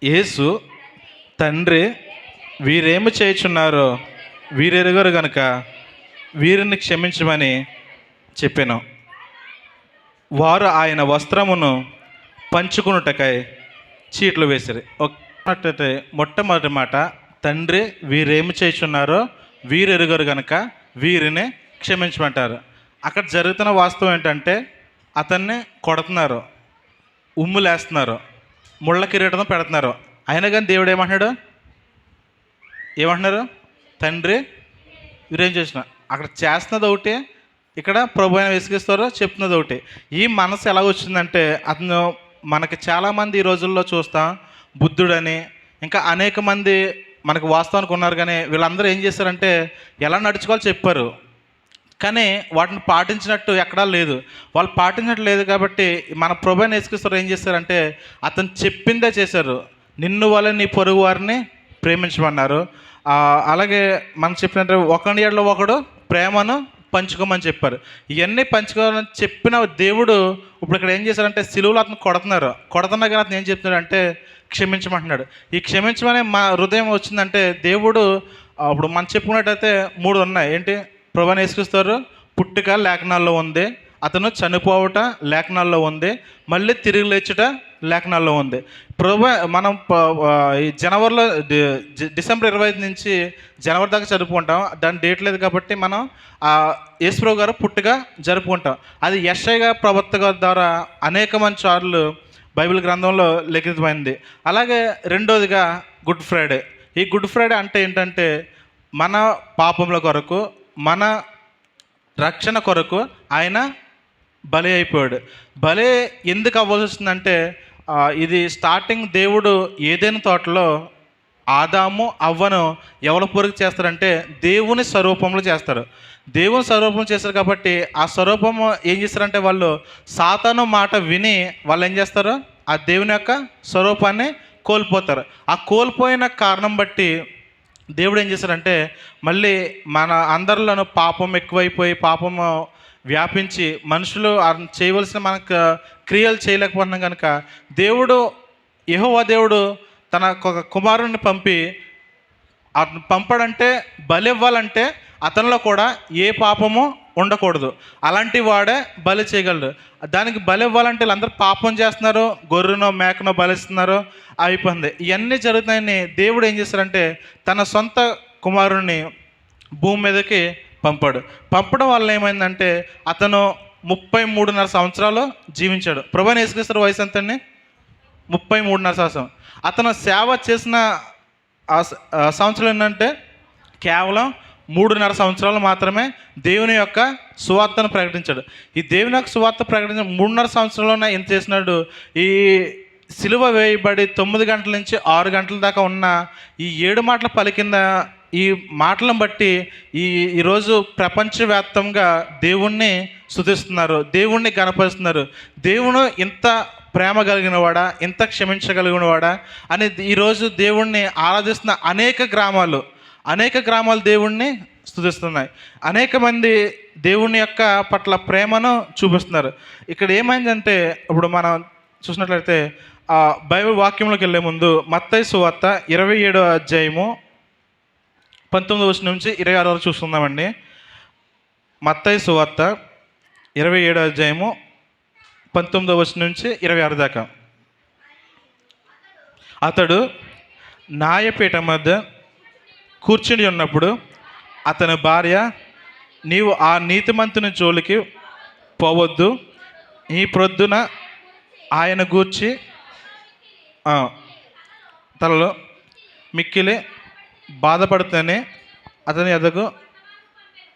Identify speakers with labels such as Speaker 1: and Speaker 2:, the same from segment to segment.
Speaker 1: యేసు తండ్రి వీరేమి చేయుచున్నారో వీరెరుగరు గనుక వీరిని క్షమించమని చెప్పాను. వారు ఆయన వస్త్రమును పంచుకున్నటకై చీట్లు వేసిరి. ఒక్కటే మొట్టమొదటి మాట, తండ్రి వీరేమి చేయుచున్నారో వీరెరుగరు గనుక వీరిని క్షమించమంటారు. అక్కడ జరుగుతున్న వాస్తవం ఏంటంటే అతన్ని కొడుతున్నారు, ఉమ్ములేస్తున్నారు, ముళ్ళ కిరీటం పెడుతున్నారు. అయినా కానీ దేవుడు ఏమంటున్నారు? తండ్రి వీరేం చేసిన. అక్కడ చేస్తున్నది ఒకటి, ఇక్కడ ప్రభు అయిన విసిగిస్తారో చెప్తున్నది ఒకటి. ఈ మనసు ఎలా వచ్చిందంటే అతను మనకి చాలామంది ఈ రోజుల్లో చూస్తాం, బుద్ధుడని ఇంకా అనేక మంది మనకు వాస్తవానికి ఉన్నారు. కానీ వీళ్ళందరూ ఏం చేశారంటే ఎలా నడుచుకోవాలో చెప్పారు, కానీ వాటిని పాటించినట్టు ఎక్కడా లేదు. వాళ్ళు పాటించినట్టు లేదు కాబట్టి మన ప్రభు అయిన యేసుక్రీస్తు ఏం చేశారంటే అతను చెప్పిందే చేశారు. నిన్ను వల్ల నీ పొరుగు వారిని ప్రేమించమన్నారు. అలాగే మనం చెప్పినట్టు ఒకరి ఏళ్ళలో ఒకడు ప్రేమను పంచుకోమని చెప్పారు. ఇవన్నీ పంచుకోవాలని చెప్పిన దేవుడు ఇప్పుడు ఇక్కడ ఏం చేశారంటే సిలువలో అతను కొడుతున్నా కానీ అతను ఏం చెప్తున్నాడు అంటే క్షమించమంటున్నాడు. ఈ క్షమించమనే మా హృదయం వచ్చిందంటే దేవుడు ఇప్పుడు మనం చెప్పుకున్నట్టయితే 3 ఉన్నాయి. ఏంటి? ప్రభు అయిన యేసుక్రీస్తు పుట్టుక లేఖనాల్లో ఉంది, అతను చనిపోవట లేఖనాల్లో ఉంది, మళ్ళీ తిరిగి లేచుట లేఖనాల్లో ఉంది. మనం ఈ జనవరిలో డిసెంబర్ 25 నుంచి జనవరి దాకా జరుపుకుంటాం. దాని డేట్ లేదు కాబట్టి మనం యేసుప్రభు గారు పుట్టుక జరుపుకుంటాం. అది యెషయా ప్రవక్త ద్వారా అనేక మంది సార్లు బైబిల్ గ్రంథంలో లిఖితమైంది. అలాగే రెండోదిగా గుడ్ ఫ్రైడే. ఈ గుడ్ ఫ్రైడే అంటే ఏంటంటే మన పాపముల కొరకు, మన రక్షణ కొరకు ఆయన బలి అయిపోయాడు. బలి ఎందుకు అవ్వాల్సి వస్తుందంటే ఇది స్టార్టింగ్ దేవుడు ఏదైనా తోటలో ఆదాము అవ్వను ఎవరి పూరకు చేస్తారంటే దేవుని స్వరూపంలో చేస్తారు. దేవుని స్వరూపం చేస్తారు కాబట్టి ఆ స్వరూపం ఏం చేస్తారంటే వాళ్ళు సాతాను మాట విని వాళ్ళు ఏం చేస్తారు, ఆ దేవుని యొక్క స్వరూపాన్ని కోల్పోతారు. ఆ కోల్పోయిన కారణం బట్టి దేవుడు ఏం చేశారంటే మళ్ళీ మన అందరిలోనూ పాపం ఎక్కువైపోయి పాపము వ్యాపించి మనుషులు చేయవలసిన మనకు క్రియలు చేయలేకపోతున్నాం కనుక దేవుడు యెహోవా దేవుడు తన కుమారుణ్ణి అతను పంపడంటే బలి ఇవ్వాలంటే అతనిలో కూడా ఏ పాపము ఉండకూడదు. అలాంటి వాడే బలి చేయగలడు. దానికి బలి ఇవ్వాలంటే వీళ్ళందరూ పాపం చేస్తున్నారు, గొర్రెనో మేకనో బలిస్తున్నారు, అయిపోయింది. ఇవన్నీ జరుగుతున్నాయని దేవుడు ఏం చేశారంటే తన సొంత కుమారుణ్ణి భూమి మీదకి పంపడం వల్ల ఏమైందంటే అతను 33.5 సంవత్సరాలు జీవించాడు. ప్రభు అయిన యేసుక్రీస్తు వయసు ఎంతండి? 33.5 సంవత్సరం. అతను సేవ చేసిన సంవత్సరం ఏంటంటే కేవలం 3.5 సంవత్సరాలు మాత్రమే దేవుని యొక్క సువార్తను ప్రకటించాడు. ఈ దేవుని యొక్క సువార్త ప్రకటించిన 3.5 సంవత్సరంలోనే ఎంత చేసినాడు. ఈ సిలువ వేయబడి 9 గంటల నుంచి 6 గంటల దాకా ఉన్న ఈ 7 మాటలు పలికిన ఈ మాటలను బట్టి ఈరోజు ప్రపంచవ్యాప్తంగా దేవుణ్ణి స్తుతిస్తున్నారు, దేవుణ్ణి గణపరుస్తున్నారు. దేవుడు ఇంత ప్రేమ కలిగిన వాడా, ఇంత క్షమించగలిగిన వాడా అని ఈరోజు దేవుణ్ణి ఆరాధిస్తున్న అనేక గ్రామాలు దేవుణ్ణి స్తుతిస్తున్నాయి. అనేక మంది దేవుని యొక్క పట్ల ప్రేమను చూపిస్తున్నారు. ఇక్కడ ఏమైందంటే ఇప్పుడు మనం చూసినట్లయితే బైబిల్ వాక్యంలోకి వెళ్ళే ముందు మత్తయి సువార్త 27వ అధ్యాయము 19 నుంచి 26 వరకు చూస్తున్నామండి. మత్తయి సువార్త 27వ అధ్యాయము 19 నుంచి 26 దాకా. అతడు న్యాయపీఠం మధ్య కూర్చుని ఉన్నప్పుడు అతని భార్య, నీవు ఆ నీతిమంతుని జోలికి పోవద్దు, ఈ ప్రొద్దున ఆయన గూర్చి తలలో మిక్కిలి బాధపడుతూనే అతని ఎదకు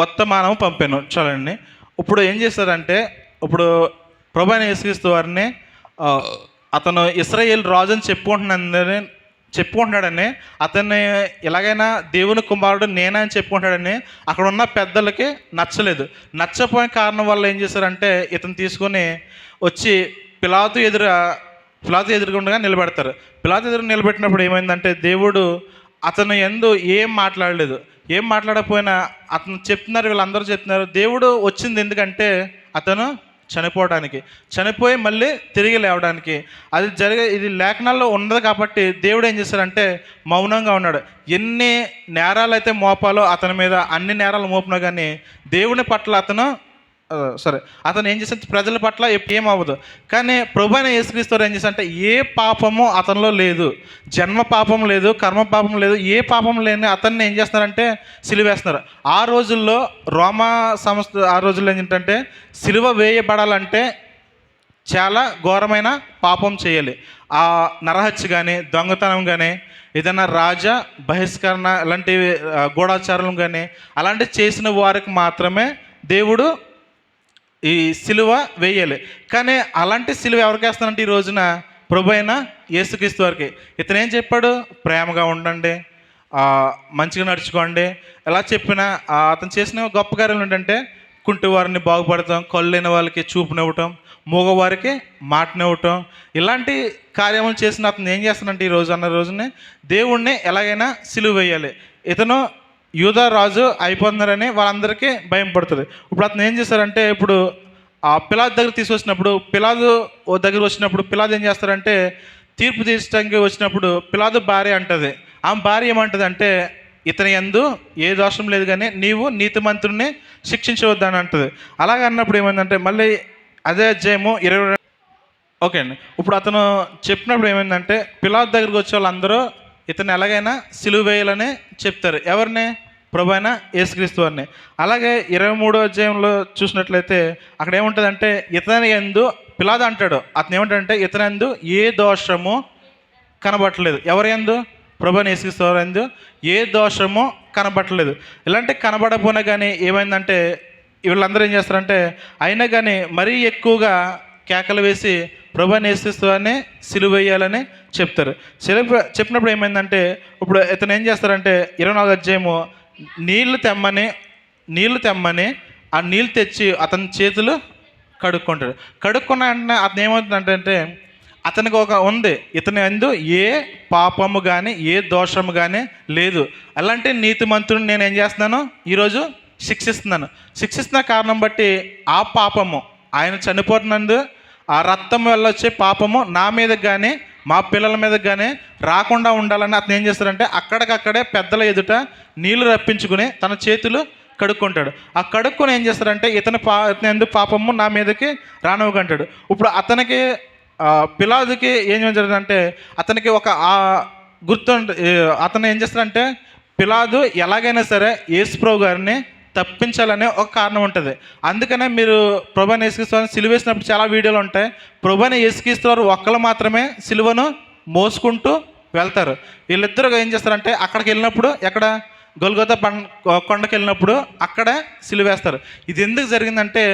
Speaker 1: వర్తమానం పంపాను. చూడండి, ఇప్పుడు ఏం చేస్తారంటే ఇప్పుడు ప్రభు అయిన యేసుక్రీస్తు వారిని అతను ఇశ్రాయేలు రాజు అని చెప్పుకుంటున్నాడని అతన్ని ఎలాగైనా దేవుని కుమారుడు నేనే అని చెప్పుకుంటాడని అక్కడ ఉన్న పెద్దలకి నచ్చపోయిన కారణం వల్ల ఏం చేశారంటే ఇతను తీసుకొని వచ్చి పిలాతు ఎదురుగుండగా నిలబెడతారు. పిలాతు ఎదురు నిలబెట్టినప్పుడు ఏమైందంటే దేవుడు అతను ఏం మాట్లాడకపోయినా అతను చెప్తున్నారు, వీళ్ళందరూ చెప్తున్నారు. దేవుడు వచ్చింది ఎందుకంటే అతను చనిపోవడానికి, చనిపోయి మళ్ళీ తిరిగి లేవడానికి. ఇది లేఖనాల్లో ఉన్నది కాబట్టి దేవుడు ఏం చేశారంటే మౌనంగా ఉన్నాడు. ఎన్ని నేరాలు అయితే మోపాలో అతని మీద అన్ని నేరాలు మోపినా కానీ దేవుని పట్ల అతను ఏం చేస్తే ప్రజల పట్ల ఏమవ్వదు. కానీ ప్రభు అయిన యేసుక్రీస్తు ఏం చేశారంటే ఏ పాపము అతనిలో లేదు, జన్మ పాపం లేదు, కర్మ పాపం లేదు, ఏ పాపం లేని అతన్ని ఏం చేస్తున్నారంటే సిలువేస్తున్నారు. ఆ రోజుల్లో రోమా సంస్థ ఆ రోజుల్లో ఏంటంటే సిలువ వేయబడాలంటే చాలా ఘోరమైన పాపం చేయాలి. ఆ నరహత్య కానీ, దొంగతనం కానీ, ఏదైనా బహిష్కరణ ఇలాంటివి, గూఢాచారం కానీ అలాంటివి చేసిన వారికి మాత్రమే దేవుడు ఈ సిలువ వేయాలి. కానీ అలాంటి సిలువ ఎవరికి వేస్తానంటే ఈ రోజున ప్రభు అయిన యేసుక్రీస్తు వారికి. ఇతను ఏం చెప్పాడు? ప్రేమగా ఉండండి, మంచిగా నడుచుకోండి. ఎలా చెప్పినా అతను చేసిన గొప్ప కార్యాలు ఏంటంటే కుంటి వారిని బాగుపడటం, కళ్ళు లేని వాళ్ళకి చూపునివ్వటం, మూగవారికి మాటనివ్వటం, ఇలాంటి కార్యములు చేసిన అతను ఏం చేస్తానంటే ఈ రోజు అన్న రోజునే దేవుణ్ణి ఎలాగైనా సిలువ వేయాలి. ఇతను యూదా రాజు అయిపోతున్నారని వాళ్ళందరికీ భయం పడుతుంది. ఇప్పుడు అతను ఏం చేశారంటే ఇప్పుడు ఆ పిలాతు దగ్గర తీసుకొచ్చినప్పుడు, పిలాతు దగ్గర వచ్చినప్పుడు పిలాతు ఏం చేస్తారంటే తీర్పు తీర్చడానికి వచ్చినప్పుడు పిలాతు భార్య అంటుంది. ఆమె భార్య ఏమంటుంది అంటే ఇతని యందు ఏ దోషం లేదు కానీ నీవు నీతిమంతుడిని శిక్షించవద్దని అంటుంది. అలాగ అన్నప్పుడు ఏమైందంటే మళ్ళీ అదే అధ్యాయము 20. ఓకే అండి. ఇప్పుడు అతను చెప్పినప్పుడు ఏమైందంటే పిలాతు దగ్గరికి వచ్చే వాళ్ళందరూ ఇతను ఎలాగైనా సిలువ వేయాలని చెప్తారు. ఎవరిని? ప్రభు అయిన యేసుక్రీస్తు వారిని. అలాగే 23వ అధ్యాయంలో చూసినట్లయితే అక్కడ ఏముంటుందంటే ఇతని యందు పిలాతు అంటాడు, అతను ఏమంటాడంటే ఇతని యందు ఏ దోషము కనబట్టలేదు. ఎవరి యందు? ప్రభు అయిన యేసుక్రీస్తు వారి యందు ఏ దోషము కనబట్టలేదు. ఇలాంటి కనబడకపోయినా కానీ ఏమైందంటే వీళ్ళందరూ ఏం చేస్తారంటే అయినా కానీ మరీ ఎక్కువగా కేకలు వేసి ప్రభు అయిన యేసుక్రీస్తు వారిని సిలువ వేయాలని చెప్తారు. చెప్పినప్పుడు ఏమైందంటే ఇప్పుడు ఇతను ఏం చేస్తారంటే 24వ అధ్యాయము నీళ్లు తెమ్మని ఆ నీళ్ళు తెచ్చి అతని చేతులు కడుక్కుంటాడు. కడుక్కున్న వెంటనే అతను ఏమవుతుందంటే అతనికి ఒక ఉంది, ఇతని యందు ఏ పాపము కానీ ఏ దోషము కానీ లేదు. అలాంటి నీతిమంతుడిని నేను ఏం చేస్తున్నాను ఈరోజు శిక్షిస్తున్న కారణం బట్టి ఆ పాపము ఆయన చనిపోతున్నందు ఆ రక్తం వల్ల వచ్చే పాపము నా మీదకి కానీ మా పిల్లల మీదకి కానీ రాకుండా ఉండాలని అతను ఏం చేస్తారంటే అక్కడికక్కడే పెద్దల ఎదుట నీళ్లు రప్పించుకుని తన చేతులు కడుక్కుంటాడు. ఆ కడుక్కొని ఏం చేస్తారంటే ఇతని ఎందుకు పాపము నా మీదకి రానివ్వకంటాడు. ఇప్పుడు అతనికి పిలాతుకి ఏం జరిగిందంటే అతనికి ఒక గుర్తు, అతను ఏం చేస్తారంటే పిలాతు ఎలాగైనా సరే యేసుప్రభు గారిని తప్పించాలనే ఒక కారణం ఉంటుంది. అందుకనే మీరు ప్రభు అయిన యేసుక్రీస్తు వారిని సిలువ వేసినప్పుడు చాలా వీడియోలు ఉంటాయి. ప్రభు అయిన యేసుక్రీస్తు వారు ఒక్కరు మాత్రమే సిలువను మోసుకుంటూ వెళ్తారు. వీళ్ళిద్దరు ఏం చేస్తారంటే అక్కడికి వెళ్ళినప్పుడు ఎక్కడ గొల్గొతా కొండకి వెళ్ళినప్పుడు అక్కడే సిలువేస్తారు. ఇది ఎందుకు జరిగిందంటే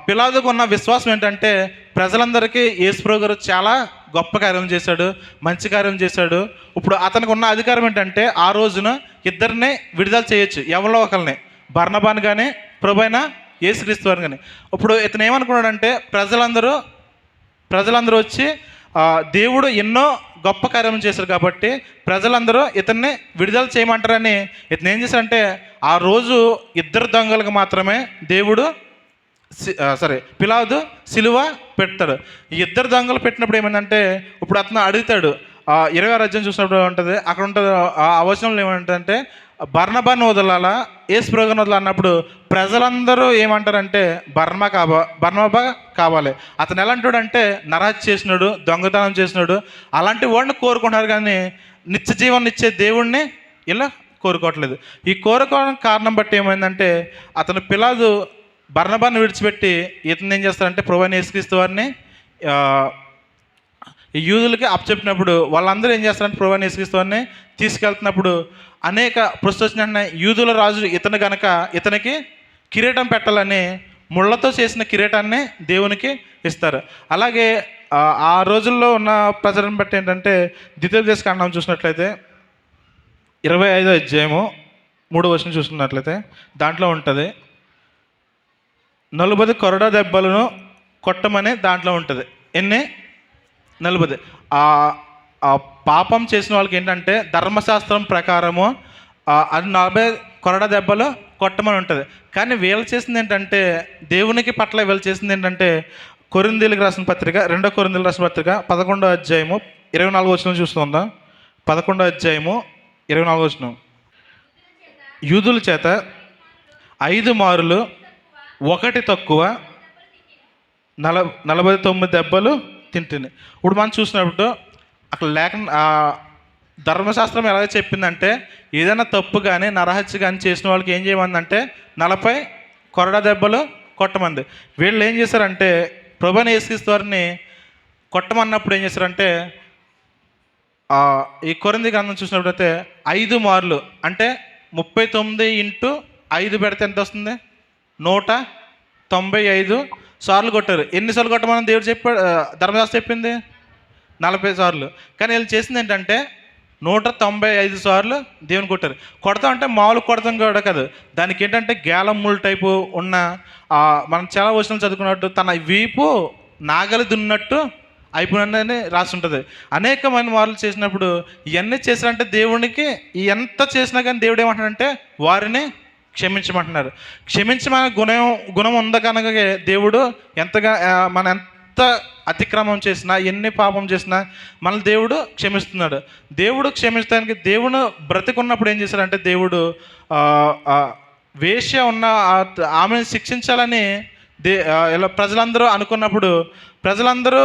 Speaker 1: పిలాతుకు ఉన్న విశ్వాసం ఏంటంటే ప్రజలందరికీ యేసుప్రభు గారు చాలా గొప్ప కార్యం చేశాడు, మంచి కార్యం చేశాడు. ఇప్పుడు అతనికి ఉన్న అధికారం ఏంటంటే ఆ రోజున ఇద్దరిని విడుదల చేయొచ్చు, ఎవరో ఒకరిని, బర్నబాను కానీ ప్రభు అయిన యేసుక్రీస్తు వారిని కానీ. ఇప్పుడు ఇతను ఏమనుకున్నాడంటే ప్రజలందరూ వచ్చి దేవుడు ఎన్నో గొప్ప కార్యం చేశారు కాబట్టి ప్రజలందరూ ఇతన్ని విడుదల చేయమంటారని ఇతను ఏం చేశారంటే ఆ రోజు ఇద్దరు దొంగలకు మాత్రమే పిలాతు సిలువ పెడతాడు. ఈ ఇద్దరు దొంగలు పెట్టినప్పుడు ఏమైందంటే ఇప్పుడు అతను అడుగుతాడు, 20వ అధ్యాయం చూసినప్పుడు ఉంటుంది, అక్కడ ఉంటుంది ఆ వచనంలో ఏమంటుందంటే బర్నబాను వదలాలా యేసుప్రభుని వదలాలి అన్నప్పుడు ప్రజలందరూ ఏమంటారంటే బర్నబా కావాలి. అతను ఎలా అంటాడంటే నరహత్య చేసినాడు, దొంగతనం చేసినాడు, అలాంటి వాడిని కోరుకుంటున్నారు కానీ నిత్య జీవనం ఇచ్చే దేవుణ్ణి ఇలా కోరుకోవట్లేదు. ఈ కోరుకోవడానికి కారణం బట్టి ఏమైందంటే అతను పిలాతు బర్నబాను విడిచిపెట్టి ఇతను ఏం చేస్తారంటే ప్రభు అయిన యేసుక్రీస్తు వారిని యూదులకి అప్పచెప్పినప్పుడు వాళ్ళందరూ ఏం చేస్తారంటే ప్రభు అయిన యేసుక్రీస్తు వారిని తీసుకెళ్తున్నప్పుడు అనేక ప్రశ్న యూదుల రాజు ఇతను గనక ఇతనికి కిరీటం పెట్టాలని ముళ్ళతో చేసిన కిరీటాన్ని దేవునికి ఇస్తారు. అలాగే ఆ రోజుల్లో ఉన్న ప్రజలను బట్టి ఏంటంటే ద్వితీయోపదేశకాండం చూసినట్లయితే 25వ అధ్యాయము 3వ వచనం చూసుకున్నట్లయితే దాంట్లో ఉంటుంది 40 కొరడా దెబ్బలను కొట్టమని దాంట్లో ఉంటుంది. ఎన్ని? 40. పాపం చేసిన వాళ్ళకి ఏంటంటే ధర్మశాస్త్రం ప్రకారము అది 40 కొరడా దెబ్బలు కొట్టమని ఉంటుంది. కానీ వీళ్ళు చేసింది ఏంటంటే, దేవునికి పట్ల వీళ్ళు చేసింది ఏంటంటే, కొరింథీయులకు రాసిన పత్రిక 2 కొరింథీయులకు రాసిన పత్రిక 11వ అధ్యాయము 24వ వచనం చూస్తుందా? 11వ అధ్యాయము 24వ వచనం. యూదుల చేత 5 మారులు 1 తక్కువ 49 దెబ్బలు తింటుంది. ఇప్పుడు మనం చూసినప్పుడు అక్కడ ధర్మశాస్త్రం ఎలా చెప్పిందంటే, ఏదైనా తప్పు కానీ నరహత్య కానీ చేసిన వాళ్ళకి ఏం చేయమందంటే 40 కొరడా దెబ్బలు కొట్టమంది. వీళ్ళు ఏం చేశారంటే, ప్రభువైన యేసుక్రీస్తు వారిని కొట్టమన్నప్పుడు ఏం చేశారంటే, ఈ కొరింథీ గ్రంథం చూసినప్పుడైతే 5 మార్లు అంటే 39 × 5 పెడితే ఎంత వస్తుంది? 195 సార్లు కొట్టారు. ఎన్నిసార్లు కొట్టమని దేవుడు చెప్పాడు? ధర్మశాస్త్రం చెప్పింది 40 సార్లు. కానీ వీళ్ళు చేసింది ఏంటంటే 195 సార్లు దేవుని కొట్టారు. కొడతాం అంటే మామూలు కొడతాం కూడా కాదు, దానికి ఏంటంటే గేలం ముళ్ళు టైపు ఉన్న, మనం చాలా వచనాలు చదువుకున్నట్టు తన వీపు నాగలి దున్నట్టు అయిపోయిందని రాసి ఉంటుంది. అనేకమైన మార్లు చేసినప్పుడు ఇవన్నీ చేశారంటే దేవునికి ఎంత చేసినా కానీ దేవుడు ఏమంటున్నాడంటే వారిని క్షమించమంటున్నారు. క్షమించమనే గుణం ఉంద కనుక దేవుడు ఎంతగా మన ఎంత అతిక్రమం చేసినా, ఎన్ని పాపం చేసినా మన దేవుడు క్షమిస్తున్నాడు. దేవుడు క్షమించడానికి దేవుడు బ్రతికున్నప్పుడు ఏం చేశాడంటే, దేవుడు వేశ్య ఉన్న ఆమెను శిక్షించాలని ఇలా ప్రజలందరూ అనుకున్నప్పుడు ప్రజలందరూ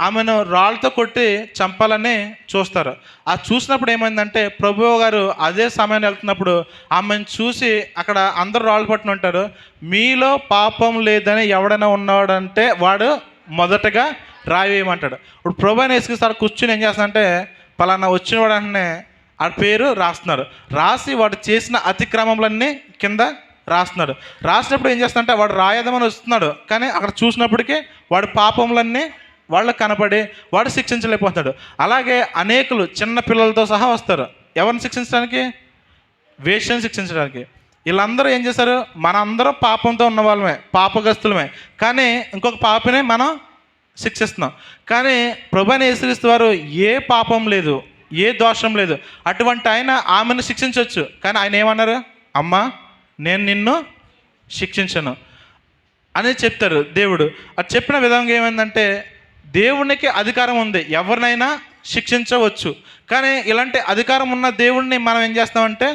Speaker 1: ఆమెను రాళ్ళతో కొట్టి చంపాలని చూస్తారు. ఆ చూసినప్పుడు ఏమైందంటే, ప్రభువు గారు అదే సమయాన్ని వెళ్తున్నప్పుడు ఆమెను చూసి అక్కడ అందరూ రాళ్ళు పట్టుని ఉంటారు. మీలో పాపం లేదని ఎవడైనా ఉన్నాడంటే వాడు మొదటగా రాయి వేయమంటాడు. ఇప్పుడు ప్రభువైన యేసుక్రీస్తు సార్ కూర్చుని ఏం చేస్తానంటే, పలానా వచ్చిన వాడు అంటే ఆ పేరు రాస్తున్నారు. రాసి వాడు చేసిన అతిక్రమములన్నీ కింద రాస్తున్నాడు. రాసినప్పుడు ఏం చేస్తానంటే, వాడు రాయదమని వస్తున్నాడు, కానీ అక్కడ చూసినప్పటికీ వాడి పాపములన్నీ వాళ్ళకు కనపడి వాడు శిక్షించలేకపోతున్నాడు. అలాగే అనేకులు చిన్న పిల్లలతో సహా వస్తారు. ఎవరిని శిక్షించడానికి? వేశ్యను శిక్షించడానికి. వీళ్ళందరూ ఏం చేశారు? మనందరం పాపంతో ఉన్న వాళ్ళమే, పాపగ్రస్తులమే, కానీ ఇంకొక పాపనే మనం శిక్షిస్తున్నాం. కానీ ప్రభువైన యేసుక్రీస్తు వారు ఏ పాపం లేదు, ఏ దోషం లేదు, అటువంటి ఆయన ఆమెను శిక్షించవచ్చు. కానీ ఆయన ఏమన్నారు? అమ్మా, నేను నిన్ను శిక్షించను అని చెప్తారు దేవుడు. అది చెప్పిన విధంగా ఏమైందంటే, దేవునికి అధికారం ఉంది, ఎవరినైనా శిక్షించవచ్చు. కానీ ఇలాంటి అధికారం ఉన్న దేవుడిని మనం ఏం చేస్తామంటే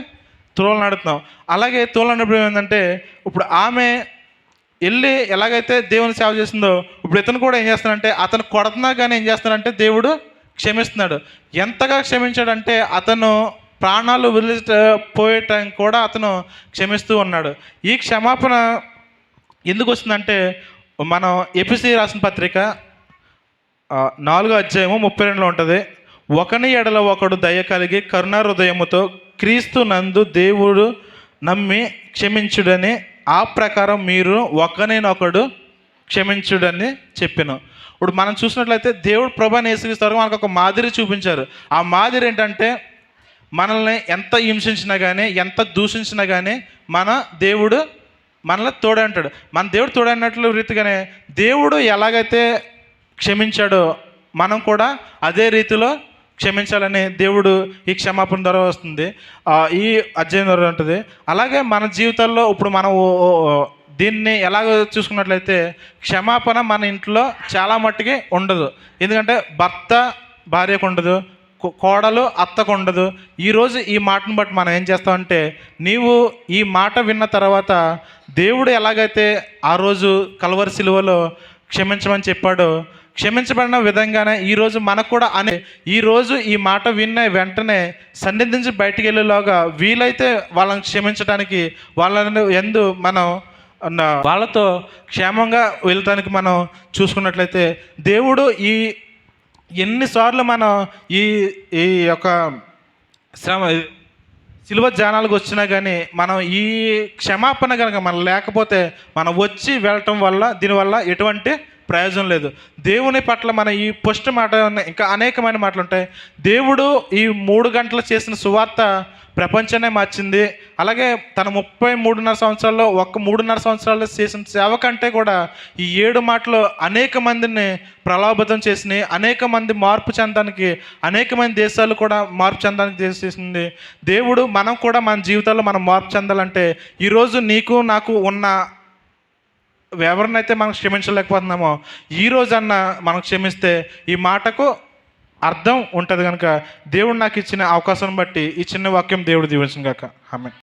Speaker 1: తోలనాడుతున్నాం. అలాగే తోలనప్పుడు ఏమైందంటే, ఇప్పుడు ఆమె వెళ్ళి ఎలాగైతే దేవుని సేవ చేసిందో, ఇప్పుడు ఇతను కూడా ఏం చేస్తానంటే, అతను కొడుతున్నా కానీ ఏం చేస్తానంటే దేవుడు క్షమిస్తున్నాడు. ఎంతగా క్షమించాడంటే, అతను ప్రాణాలు పోయేటం కూడా అతను క్షమిస్తూ ఉన్నాడు. ఈ క్షమాపణ ఎందుకు వస్తుందంటే, మనం ఎఫెసీ రాసిన పత్రిక 4వ అధ్యాయము 32లో ఉంటుంది. ఒకని ఎడల ఒకడు దయ కలిగి కరుణ హృదయముతో క్రీస్తు నందు దేవుడు నమ్మి క్షమించుడని, ఆ ప్రకారం మీరు ఒకరినొకడు క్షమించుడని చెప్పాను. ఇప్పుడు మనం చూసినట్లయితే దేవుడు ప్రభువైన యేసుక్రీస్తు వారు మనకు ఒక మాదిరి చూపించారు. ఆ మాదిరి ఏంటంటే, మనల్ని ఎంత హింసించినా కానీ, ఎంత దూషించినా కానీ మన దేవుడు మనల్ని తోడంటాడు. మన దేవుడు తోడన్నట్లు రీతిగానే దేవుడు ఎలాగైతే క్షమించాడో మనం కూడా అదే రీతిలో క్షమించాలని దేవుడు ఈ క్షమాపణ ద్వారా వస్తుంది, ఈ అధ్యాయం ద్వారా ఉంటుంది. అలాగే మన జీవితాల్లో ఇప్పుడు మనం దీన్ని ఎలాగ చూసుకున్నట్లయితే, క్షమాపణ మన ఇంట్లో చాలా మట్టుకి ఉండదు. ఎందుకంటే భర్త భార్యకు ఉండదు, కోడలు అత్తకు ఉండదు. ఈరోజు ఈ మాటను బట్టి మనం ఏం చేస్తామంటే, నీవు ఈ మాట విన్న తర్వాత దేవుడు ఎలాగైతే ఆ రోజు కల్వరి సిలువలో క్షమించమని చెప్పాడో, క్షమించబడిన విధంగానే ఈరోజు మనకు కూడా ఈరోజు ఈ మాట విన్న వెంటనే సన్నిధించి బయటికి వెళ్ళేలాగా వీలైతే వాళ్ళని క్షమించడానికి, వాళ్ళని మనం వాళ్ళతో క్షేమంగా వెళ్ళటానికి మనం చూసుకున్నట్లయితే, దేవుడు ఎన్నిసార్లు మనం ఈ యొక్క సిలువ ధ్యానాలకు వచ్చినా కానీ మనం ఈ క్షమాపణ కనుక మనం లేకపోతే, మనం వచ్చి వెళ్ళటం వల్ల దీనివల్ల ఎటువంటి ప్రయోజనం లేదు. దేవుని పట్ల మన ఈ ఫస్ట్ మాట ఉన్నాయి, ఇంకా అనేకమైన మాటలు ఉంటాయి. దేవుడు ఈ 3 గంటలు చేసిన సువార్త ప్రపంచాన్నే మార్చింది. అలాగే తన 33.5 సంవత్సరాల్లో 3.5 సంవత్సరాల్లో చేసిన సేవ కంటే కూడా ఈ 7 మాటలు అనేక మందిని ప్రలోభితం చేసినాయి. అనేక మంది మార్పు చెందడానికి, అనేక మంది దేశాలు కూడా మార్పు చెందడానికి చేసింది దేవుడు. మనం కూడా మన జీవితాల్లో మనం మార్పు చెందాలంటే ఈరోజు నీకు నాకు ఉన్న ఎవరినైతే మనం క్షమించలేకపోతున్నామో ఈ రోజన్నా మనం క్షమిస్తే ఈ మాటకు అర్థం ఉంటుంది కనుక దేవుడు నాకు ఇచ్చిన అవకాశం బట్టి ఈ చిన్న వాక్యం దేవుడు దీవించును గాక. ఆమేన్.